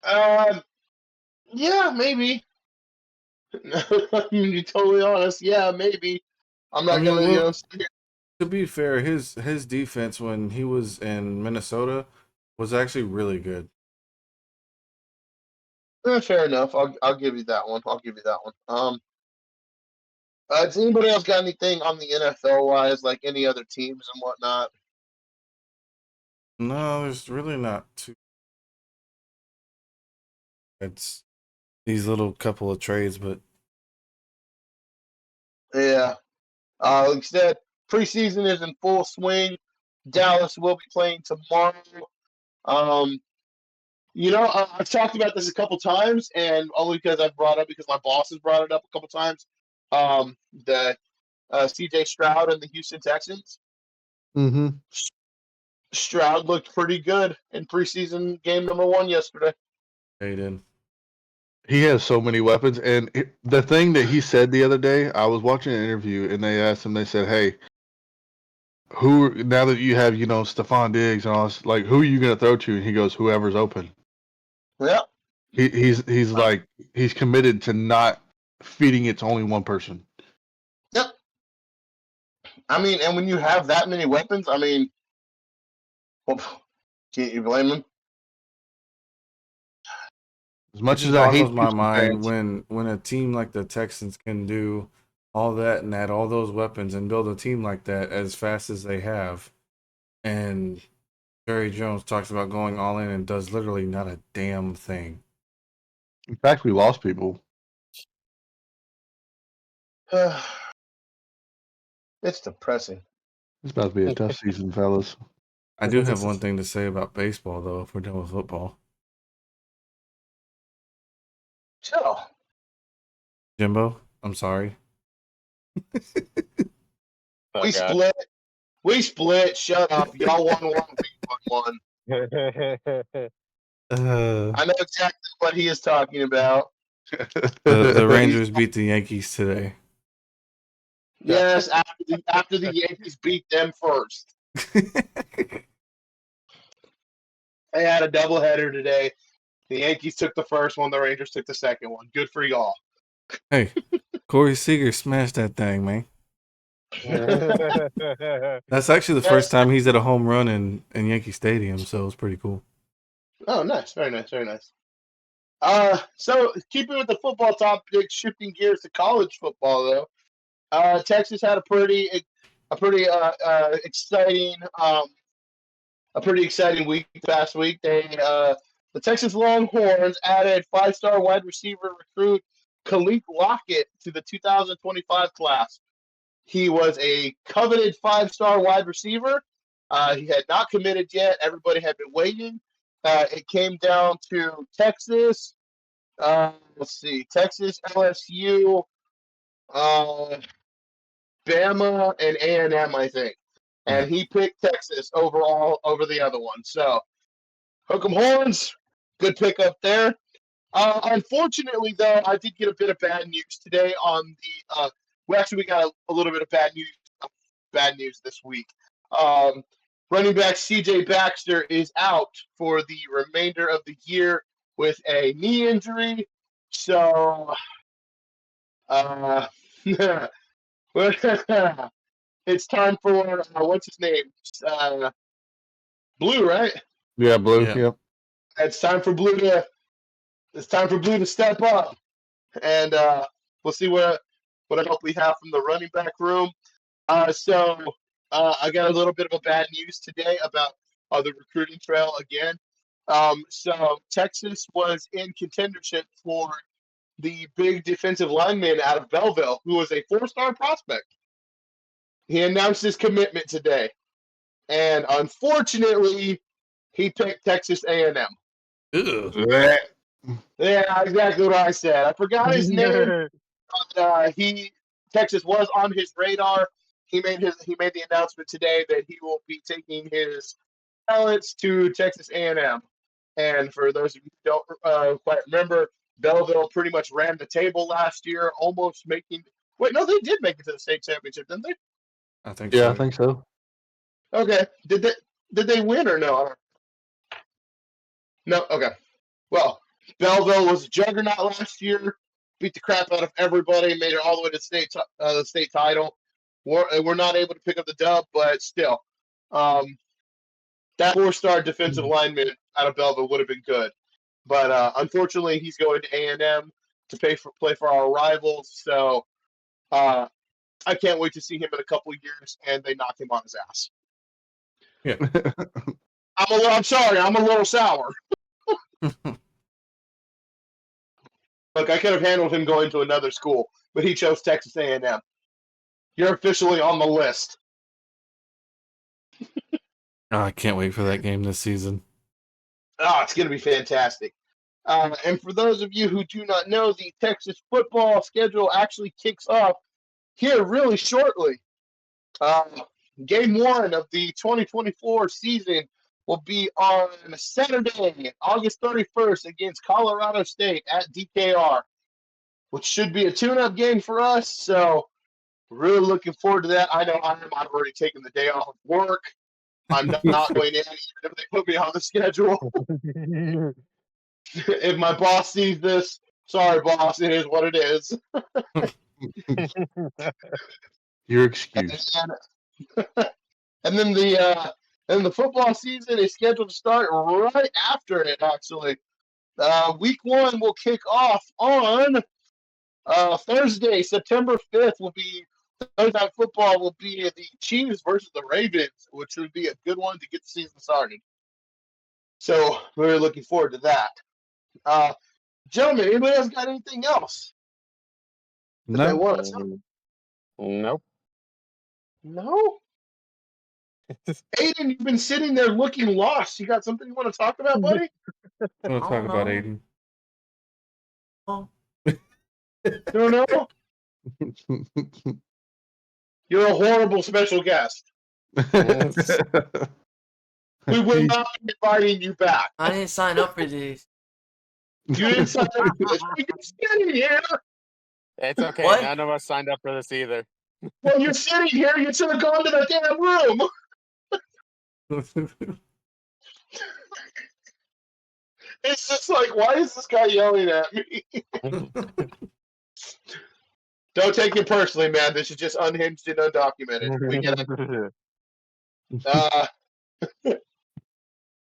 Yeah, maybe. I mean, to be totally honest, yeah, maybe. I'm not gonna, To be fair, his defense when he was in Minnesota was actually really good. Fair enough. I'll give you that one. Does anybody else got anything on the NFL wise, like any other teams and whatnot? No, there's really not too. It's these little couple of trades, but Yeah. Like I said, preseason is in full swing. Dallas will be playing tomorrow. I've talked about this a couple times, and only because because my boss has brought it up a couple times. The CJ Stroud and the Houston Texans. Mm-hmm. Stroud looked pretty good in preseason game number 1 yesterday. they did. He has so many weapons, and the thing that he said the other day, I was watching an interview, and they asked him. They said, "Hey, now that you have Stephon Diggs and all this, like, who are you going to throw to?" And he goes, "Whoever's open." Yeah. He's like, he's committed to not feeding it to only one person. Yep. I mean, and when you have that many weapons, I mean, well, can't you blame him? As much It as I hate boggles my mind fans, when a team like the Texans can do all that and add all those weapons and build a team like that as fast as they have, and Jerry Jones talks about going all in and does literally not a damn thing. in fact, we lost people. It's depressing. It's about to be a tough season, fellas. I do have one thing to say about baseball, though, if we're done with football. Chill. Jimbo, I'm sorry. We split. Shut up. Y'all won one. We won one. I know exactly what he is talking about. The Rangers beat the Yankees today. Yes, after the Yankees beat them first. They had a doubleheader today. The Yankees took the first one. The Rangers took the second one. Good for y'all. Hey, Corey Seager smashed that thing, man. That's actually the first time he's at a home run in Yankee Stadium, so it's pretty cool. Oh, nice. Very nice. Very nice. So keeping with the football topic, shifting gears to college football, though. Texas had a pretty exciting week last week. The Texas Longhorns added 5-star wide receiver recruit Khalif Lockett to the 2025 class. He was a coveted 5-star wide receiver. He had not committed yet. Everybody had been waiting. It came down to Texas. Let's see, Texas, LSU, Bama, and A&M, I think. And he picked Texas overall over the other one. So, hook 'em horns. Good pick up there. Unfortunately, though, I did get a bit of bad news today on the we got a little bit of bad news this week. Running back C.J. Baxter is out for the remainder of the year with a knee injury. So, it's time for what's his name? Blue, right? Yeah, Blue. Yeah. Yep. It's time for Blue to step up, and we'll see what help we have from the running back room. So I got a little bit of a bad news today about the recruiting trail again. So Texas was in contendership for the big defensive lineman out of Belleville, who was a 4-star prospect. He announced his commitment today, and unfortunately, he picked Texas A&M. Ugh. Yeah, exactly what I said. I forgot his name. Texas was on his radar. He made the announcement today that he will be taking his talents to Texas A&M. And for those of you who don't quite remember, Belleville pretty much ran the table last year, almost making. Wait, no, they did make it to the state championship, didn't they? I think Yeah, so. I think so. Okay. Did they win or no? No. Okay. Well, Belleville was a juggernaut last year. Beat the crap out of everybody. Made it all the way to the state title. We're not able to pick up the dub, but still, that 4-star defensive lineman out of Belleville would have been good. But unfortunately, he's going to A&M to play for our rivals. So I can't wait to see him in a couple of years and they knock him on his ass. Yeah. I'm sorry. I'm a little sour. Look, I could have handled him going to another school, but he chose Texas A&M. You're officially on the list. Oh, I can't wait for that game this season. Oh, it's going to be fantastic. And for those of you who do not know, the Texas football schedule actually kicks off here really shortly. Game 1 of the 2024 season will be on Saturday, August 31st against Colorado State at DKR, which should be a tune-up game for us. So really looking forward to that. I know I've already taken the day off of work. I'm not going in even if they put me on the schedule. If my boss sees this, sorry, boss, it is what it is. You're excused. And then the football season is scheduled to start right after it, actually. Week 1 will kick off on Thursday, September 5th. Thursday Night Football will be the Chiefs versus the Ravens, which would be a good one to get the season started. So we're looking forward to that. Gentlemen, anybody else got anything else? No. Nope. No? Aiden, you've been sitting there looking lost. You got something you want to talk about, buddy? I want to talk about Aiden. You don't know? You're a horrible special guest. We will not be inviting you back. I didn't sign up for this. You didn't sign up for this. You can sit here. It's okay. What? None of us signed up for this either. Well, you're sitting here. You should have gone to the damn room. It's just like, why is this guy yelling at me? Don't take it personally, man. This is just unhinged and undocumented. We get it.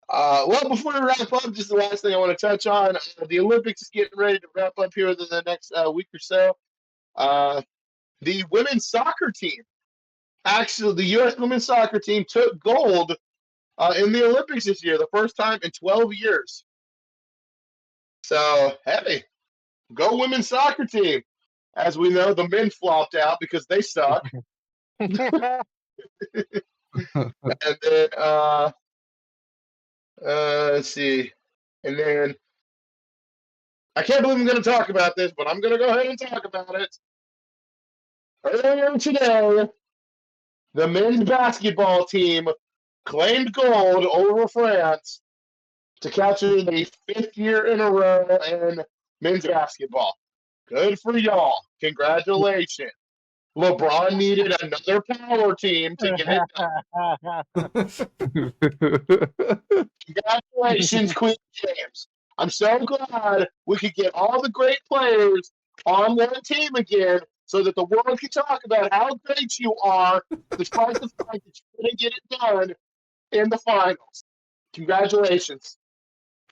Well, before we wrap up, just the last thing I want to touch on. The Olympics is getting ready to wrap up here within the next week or so. The women's soccer team, actually, the U.S. women's soccer team took gold in the Olympics this year, the first time in 12 years. So, hey, go women's soccer team. As we know, the men flopped out because they suck. And then let's see. And then I can't believe I'm going to talk about this, but I'm going to go ahead and talk about it. Earlier today, the men's basketball team claimed gold over France to capture the 5th year in a row in men's basketball. Good for y'all. Congratulations. LeBron needed another power team to get it done. Congratulations, Queen James. I'm so glad we could get all the great players on one team again so that the world can talk about how great you are, despite the fact that you couldn't get it done in the finals. Congratulations.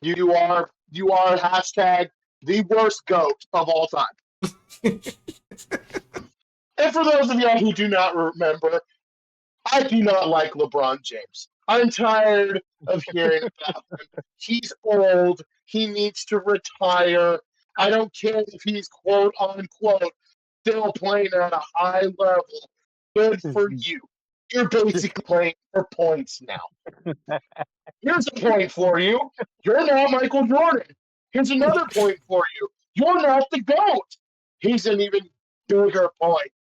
You are hashtag the worst GOAT of all time. And for those of y'all who do not remember, I do not like LeBron James. I'm tired of hearing about him. He's old. He needs to retire. I don't care if he's quote unquote still playing at a high level. Good for you. You're basically playing for points now. Here's a point for you. You're not Michael Jordan. Here's another point for you. You're not the GOAT. Here's an even bigger point.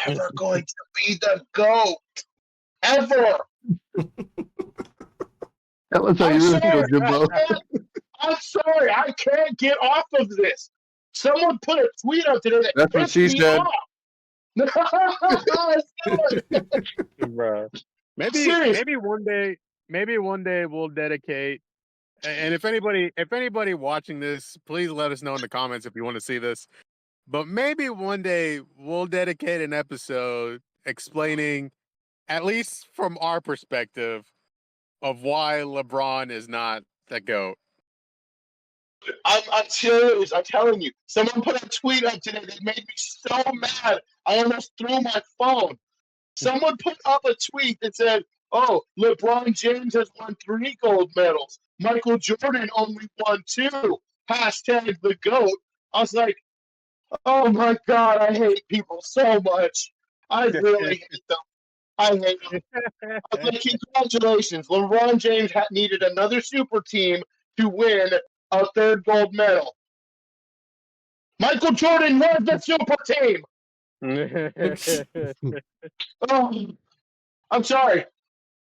You're never going to be the GOAT. Ever. Tell us how you really feel, Jimbo. I'm sorry. I can't get off of this. Someone put a tweet up today that That's what she pissed me said. off. Bro. Maybe one day we'll dedicate. And if anybody watching this, please let us know in the comments if you want to see this. But maybe one day we'll dedicate an episode explaining, at least from our perspective, of why LeBron is not the GOAT. I'm serious. I'm telling you. Someone put a tweet up today that made me so mad. I almost threw my phone. Someone put up a tweet that said, "Oh, LeBron James has won 3 gold medals. Michael Jordan only won 2. Hashtag the GOAT." I was like, oh my God, I hate people so much. I really hate them. I hate them. I was like, congratulations. LeBron James needed another super team to win a 3rd gold medal. Michael Jordan was the super team. Oh, I'm sorry.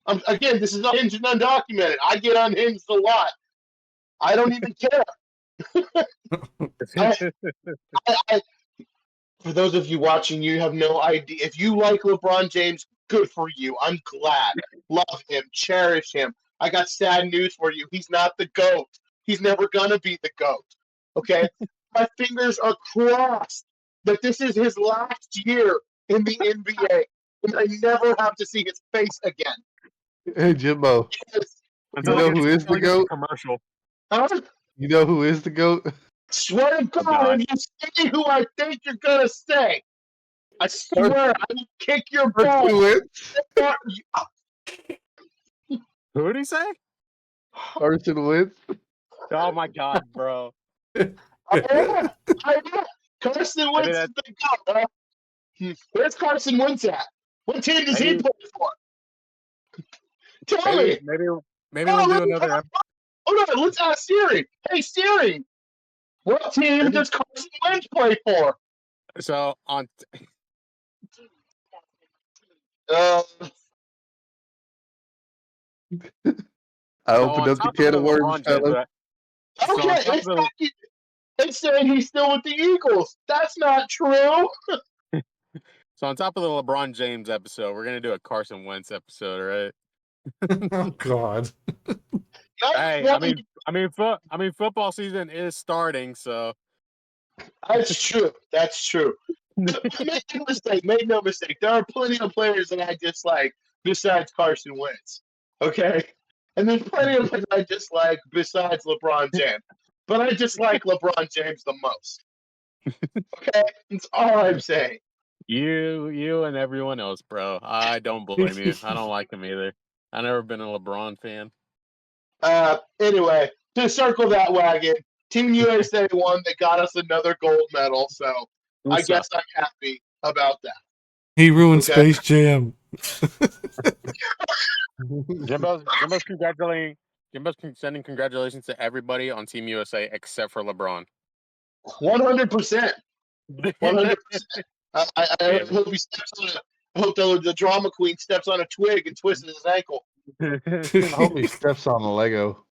Again, this is Unhinged and Undocumented. I get unhinged a lot. I don't even care. For those of you watching, you have no idea. If you like LeBron James, good for you. I'm glad. Love him. Cherish him. I got sad news for you. He's not the GOAT. He's never going to be the GOAT. Okay? My fingers are crossed that this is his last year in the NBA. And I never have to see his face again. Hey, Jimbo. Yes. You know who is the GOAT? Commercial. You know who is the GOAT? Swear to God, if you say who I think you're going to say, I swear I will kick your balls. Who did he say? Carson Wentz. Oh my God, bro. I know. Carson Wentz is the GOAT, bro. Where's Carson Wentz at? What team does he play for? Tell me. Maybe we'll do another episode. Hold on, let's ask Siri. Hey, Siri, what team does Carson Wentz play for? So on. I opened up the can of worms, fella. Okay, it's saying he's still with the Eagles. That's not true. So on top of the LeBron James episode, we're gonna do a Carson Wentz episode, right? Oh God. Hey, I mean, football season is starting, so that's true. That's true. Make no mistake. There are plenty of players that I dislike besides Carson Wentz. Okay, and there's plenty of players I dislike besides LeBron James. But I dislike LeBron James the most. Okay, that's all I'm saying. You and everyone else, bro. I don't blame you. I don't like him either. I've never been a LeBron fan. Anyway, to circle that wagon, Team USA won. They got us another gold medal, so I guess I'm happy about that. He ruined Space Jam. Jimbo's sending congratulations to everybody on Team USA except for LeBron. 100%. 100%. I hope he steps on I hope the drama queen steps on a twig and twists his ankle. I hope he steps on a Lego.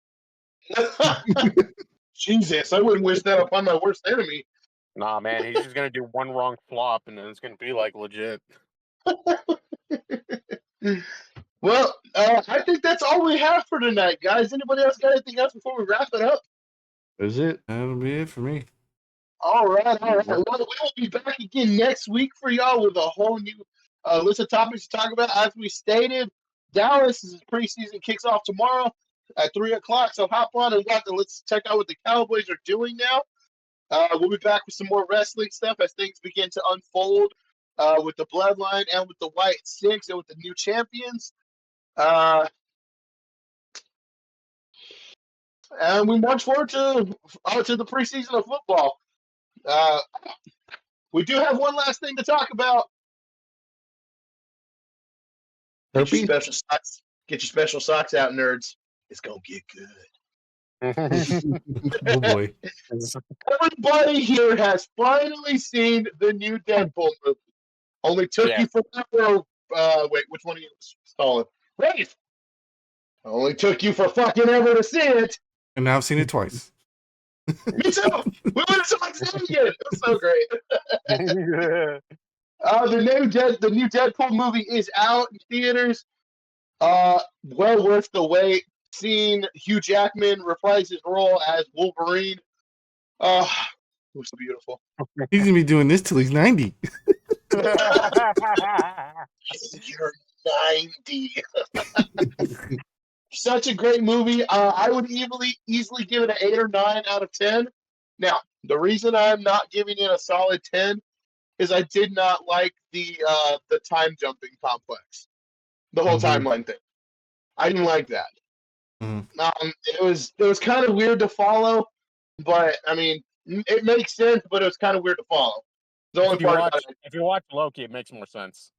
Jesus, I wouldn't wish that upon my worst enemy. Nah, man, he's just gonna do one wrong flop and then it's gonna be like legit. Well, I think that's all we have for tonight, guys. Anybody else got anything else before we wrap it up? Is it? That'll be it for me. All right. Well, we will be back again next week for y'all with a whole new list of topics to talk about. As we stated, Dallas' preseason kicks off tomorrow at 3 o'clock. So hop on and let's check out what the Cowboys are doing now. We'll be back with some more wrestling stuff as things begin to unfold with the Bloodline and with the White Six and with the new champions. And we march forward to the preseason of football. We do have one last thing to talk about. Get your special socks. Get your special socks out, nerds. It's gonna get good. Oh boy! Everybody here has finally seen the new Deadpool movie. Only took you forever. Wait, which one of you was stalling? Rafe. Only took you for fucking ever to see it. And now I've seen it twice. Me too. We went and saw it again. It was so great. The new Deadpool movie is out in theaters. Well worth the wait. Seeing Hugh Jackman reprise his role as Wolverine. It was so beautiful. He's gonna be doing this till he's 90. You're 90. Such a great movie. I would easily give it an 8 or 9 out of 10. Now, the reason I'm not giving it a solid 10 is I did not like the time jumping complex, the whole timeline thing. I didn't like that. It was kind of weird to follow, but I mean, it makes sense, but it was kind of weird to follow. The only if you watch Loki, it makes more sense.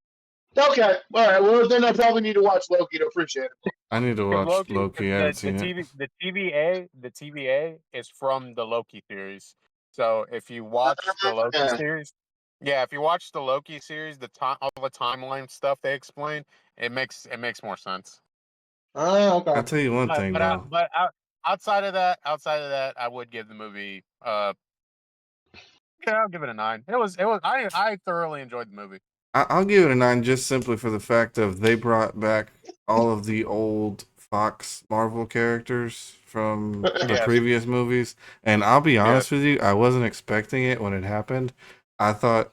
Okay, all right. Well, then I probably need to watch Loki to appreciate it. I need to watch Loki. I haven't seen it. The TVA is from the Loki series. So if you watch the Loki series, if you watch the Loki series, all the timeline stuff they explain, it makes more sense. Okay. I'll tell you one thing though. But outside of that, I would give the movie. I'll give it a 9. I thoroughly enjoyed the movie. I'll give it a 9 just simply for the fact of they brought back all of the old Fox Marvel characters from the previous movies. And I'll be honest with you, I wasn't expecting it when it happened. I thought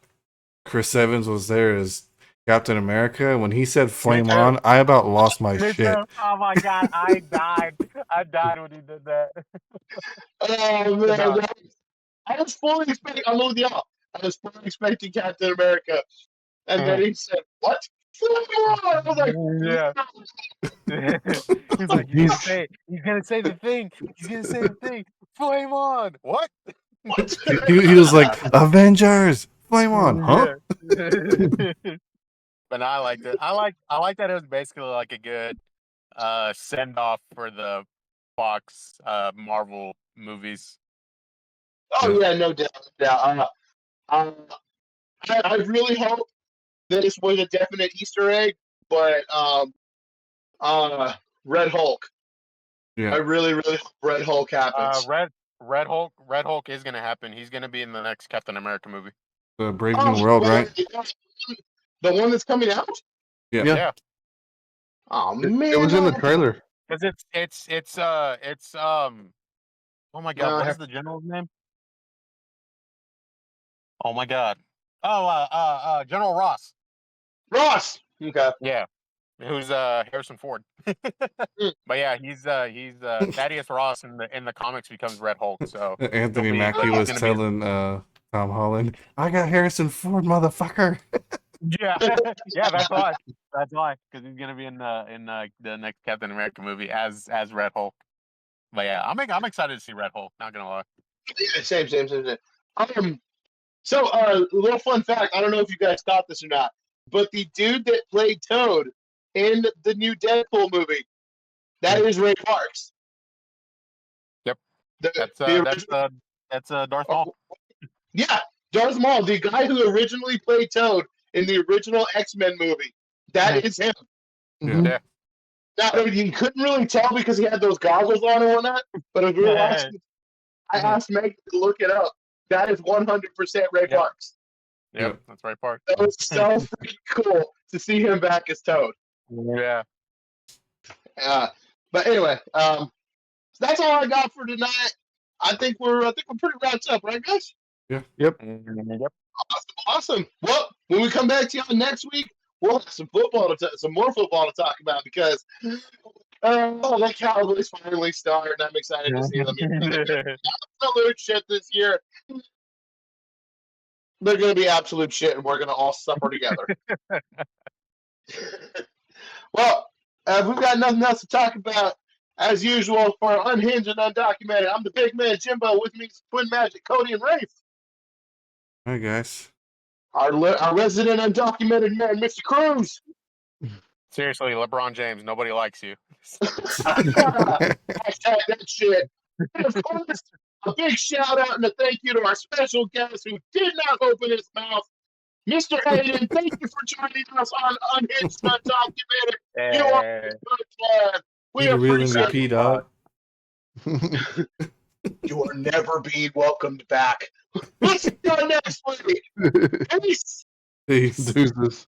Chris Evans was there as Captain America. When he said "Flame on," I about lost my shit. Oh my god, I died! I died when he did that. Oh man, I was fully expecting. I'm with y'all. I was fully expecting Captain America, and then he said, "What?" I was like, He's like, he's gonna say the thing. He's gonna say the thing. Flame on. What? He was like, "Avengers, flame on," huh? But no, I liked it. I like that it was basically like a good send off for the Fox Marvel movies. Oh yeah, no doubt. I really hope that this was a definite Easter egg, but Red Hulk. Yeah. I really hope Red Hulk happens. Red Hulk is gonna happen. He's gonna be in the next Captain America movie. The Brave New World, right? The one that's coming out? Yeah. Oh man, it was in the trailer. Because it's oh my god, what is the general's name? Oh my god. Oh, General Ross. Ross. Okay. Yeah. Who's Harrison Ford. But yeah, he's Thaddeus Ross in the comics becomes Red Hulk. So Anthony Mackie was telling Tom Holland, "I got Harrison Ford, motherfucker." Yeah, that's why. That's why, because he's gonna be in the next Captain America movie as Red Hulk. But yeah, I'm excited to see Red Hulk. Not gonna lie. Yeah, same. So, a little fun fact. I don't know if you guys caught this or not. but the dude that played Toad in the new Deadpool movie, that is Ray Parks. Yep. The That's Darth Maul. Yeah, Darth Maul, the guy who originally played Toad in the original X-Men movie. That is him. Yeah. Now, you couldn't really tell because he had those goggles on and whatnot, but as we were watching, I asked Meg to look it up. That is 100% Ray Parks. Yep, that's Ray Parks. That was so freaking cool to see him back as Toad. Yeah. But anyway, so that's all I got for tonight. I think we're pretty wrapped up, right, guys? Yeah. Yep. Awesome. Well, when we come back to y'all next week, we'll have some more football to talk about because the Cowboys finally start, and I'm excited to see them. Absolute shit this year. They're going to be absolute shit, and we're going to all suffer together. Well, we've got nothing else to talk about. As usual, for Unhinged and Undocumented, I'm the big man, Jimbo. With me is Twin Magic, Cody, and Rafe. Hi, guys. Our resident undocumented man, Mr. Cruz. Seriously, LeBron James, nobody likes you. Hashtag that shit. And of course, a big shout out and a thank you to our special guest who did not open his mouth, Mr. Hayden. Thank you for joining us on Unhinged Undocumented. You are a good man. We You the real appreciate MVP, dog. You are never being welcomed back. Let's see you next week. Peace. Peace. Deuces.